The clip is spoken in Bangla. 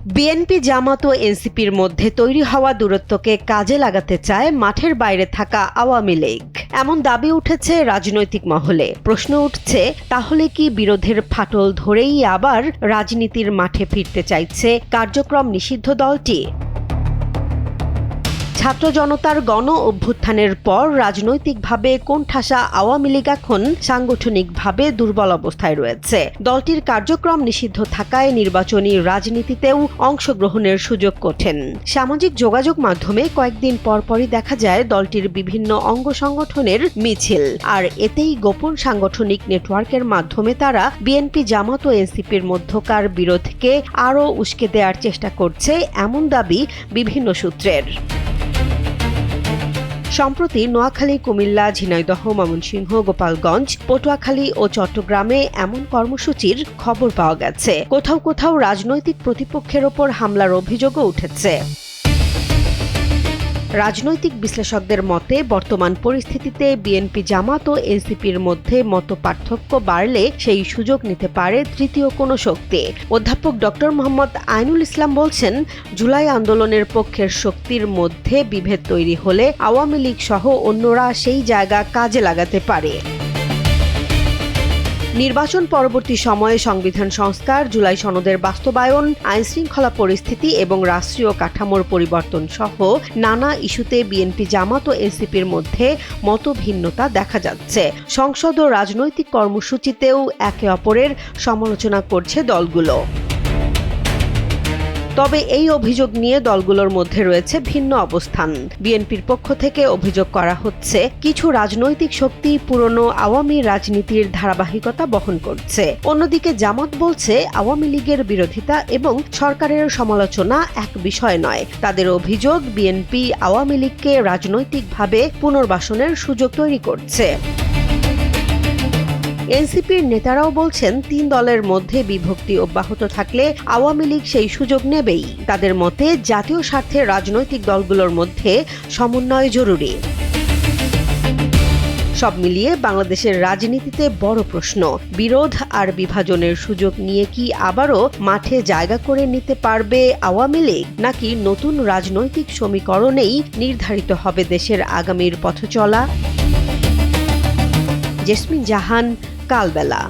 বিএনপি জামাত ও এনসিপির মধ্যে তৈরি হওয়া দূরত্বকে কাজে লাগাতে চায় মাঠের বাইরে থাকা আওয়ামী লীগ, এমন দাবি উঠেছে রাজনৈতিক মহলে। প্রশ্ন উঠছে, তাহলে কি বিরোধের ফাটল ধরেই আবার রাজনীতির মাঠে ফিরতে চাইছে কার্যক্রম নিষিদ্ধ দলটি? ছাত্র জনতার গণ অভ্যুত্থানের পর রাজনৈতিকভাবে কোণঠাসা আওয়ামী লীগ এখন সাংগঠনিকভাবে দুর্বল অবস্থায় রয়েছে। দলটির কার্যক্রম নিষিদ্ধ থাকায় নির্বাচনী রাজনীতিতেও অংশগ্রহণের সুযোগ কঠিন। সামাজিক যোগাযোগ মাধ্যমে কয়েকদিন পরপরই দেখা যায় দলটির বিভিন্ন অঙ্গ সংগঠনের মিছিল, আর এতেই গোপন সাংগঠনিক নেটওয়ার্কের মাধ্যমে তারা বিএনপি জামাত ও এনসিপির মধ্যকার বিরোধকে আরও উস্কে দেওয়ার চেষ্টা করছে, এমন দাবি বিভিন্ন সূত্রের। সম্প্রতি নোয়াখালী, কুমিল্লা, ঝিনাইদহ, ময়মনসিংহ, গোপালগঞ্জ, পটুয়াখালী ও চট্টগ্রামে এমন কর্মসূচির খবর পাওয়া গেছে। কোথাও কোথাও রাজনৈতিক প্রতিপক্ষের ওপর হামলার অভিযোগও উঠেছে। রাজনৈতিক বিশ্লেষকদের মতে বর্তমান পরিস্থিতিতে বিএনপি জামাত ও এনসিপির মধ্যে মতপার্থক্য বাড়লে সেই সুযোগ নিতে পারে তৃতীয় কোনো শক্তি। অধ্যাপক ডক্টর মোহাম্মদ আইনুল ইসলাম বলছেন, জুলাই আন্দোলনের পক্ষের শক্তির মধ্যে বিভেদ তৈরি হলে আওয়ামী লীগ সহ অন্যরা সেই জায়গা কাজে লাগাতে পারে। নির্বাচন পরবর্তী সময়ে সংবিধান সংস্কার, জুলাই সনদের বাস্তবায়ন, আইনশৃঙ্খলা পরিস্থিতি এবং রাষ্ট্রীয় কাঠামোর পরিবর্তন সহ নানা ইস্যুতে বিএনপি জামাত ও এনসিপির মধ্যে মতভিন্নতা দেখা যাচ্ছে। সংসদ ও রাজনৈতিক কর্মসূচিতেও একে অপরের সমালোচনা করছে দলগুলো। তবে এই অভিযোগ নিয়ে দলগুলোর মধ্যে রয়েছে ভিন্ন অবস্থান। বিএনপির পক্ষ থেকে অভিযোগ করা হচ্ছে, কিছু রাজনৈতিক শক্তি পুরনো আওয়ামী রাজনীতির ধারাবাহিকতা বহন করছে। অন্যদিকে জামাত বলছে, আওয়ামী লীগের বিরোধিতা এবং সরকারের সমালোচনা এক বিষয় নয়। তাদের অভিযোগ, বিএনপি আওয়ামী লীগকে রাজনৈতিকভাবে পুনর্বাসনের সুযোগ তৈরি করছে। এনসিপির নেতারাও বলছেন, তিন দলের মধ্যে বিভক্তি অব্যাহত থাকলে আওয়ামী লীগ সেই সুযোগ নেবেই। তাদের মতে জাতীয় স্বার্থে রাজনৈতিক দলগুলোর মধ্যে সমন্বয় জরুরি। সব মিলিয়ে বাংলাদেশের রাজনীতিতে বড় প্রশ্ন, বিরোধ আর বিভাজনের সুযোগ নিয়ে কি আবারও মাঠে জায়গা করে নিতে পারবে আওয়ামী লীগ, নাকি নতুন রাজনৈতিক সমীকরণেই নির্ধারিত হবে দেশের আগামীর পথচলা? জেসমিন জাহান, কালবেলা।